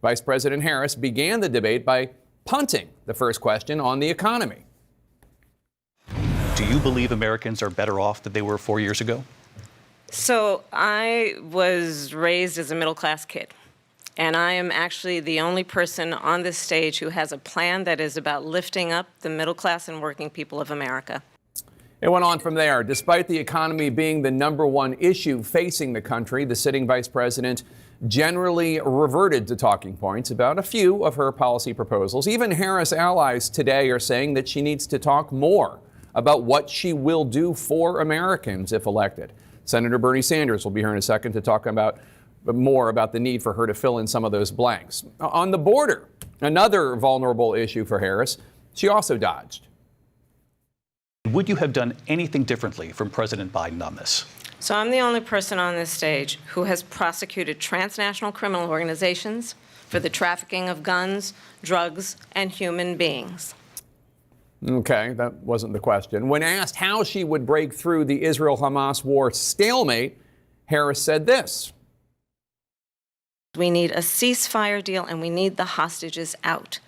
Vice President Harris began the debate by punting the first question on the economy. Do you believe Americans are better off than they were 4 years ago? So I was raised as a middle-class kid, and I am actually the only person on this stage who has a plan that is about lifting up the middle class and working people of America. It went on from there. Despite the economy being the #1 issue facing the country, the sitting vice president generally reverted to talking points about a few of her policy proposals. Even Harris allies today are saying that she needs to talk more about what she will do for Americans if elected. Senator Bernie Sanders will be here in a second to talk about more about the need for her to fill in some of those blanks. On the border, another vulnerable issue for Harris, she also dodged. Would you have done anything differently from President Biden on this? So I'm the only person on this stage who has prosecuted transnational criminal organizations for the trafficking of guns, drugs, and human beings. Okay, that wasn't the question. When asked how she would break through the Israel-Hamas war stalemate, Harris said this. We need a ceasefire deal and we need the hostages out.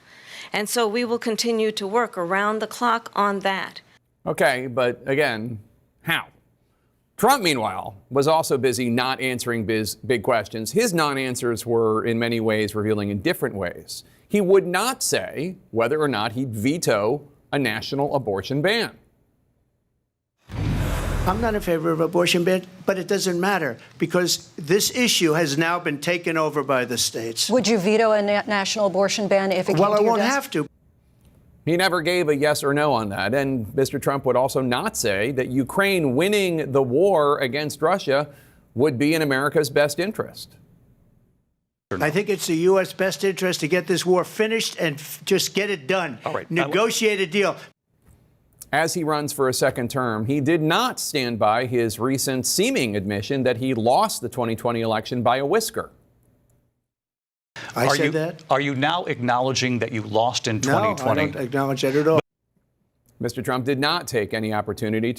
And so we will continue to work around the clock on that. Okay, but again, how? Trump, meanwhile, was also busy not answering big questions. His non-answers were in many ways revealing in different ways. He would not say whether or not he'd veto a national abortion ban. I'm not in favor of abortion ban, but it doesn't matter because this issue has now been taken over by the states. Would you veto a national abortion ban if it came to your desk? Well, I won't have to. He never gave a yes or no on that. And Mr. Trump would also not say that Ukraine winning the war against Russia would be in America's best interest. I think it's the U.S. best interest to get this war finished and just get it done. All right. Negotiate a deal. As he runs for a second term, he did not stand by his recent seeming admission that he lost the 2020 election by a whisker. I said that? Are you now acknowledging that you lost in 2020? No, I don't acknowledge that at all. Mr. Trump did not take the opportunity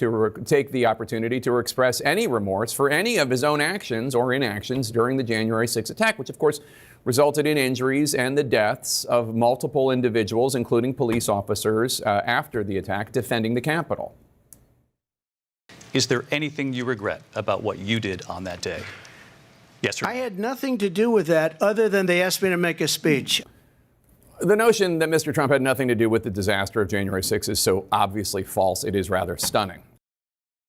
to express any remorse for any of his own actions or inactions during the January 6th attack, which of course resulted in injuries and the deaths of multiple individuals, including police officers, after the attack defending the Capitol. Is there anything you regret about what you did on that day? Yes, sir. I had nothing to do with that other than they asked me to make a speech. The notion that Mr. Trump had nothing to do with the disaster of January 6th is so obviously false, it is rather stunning.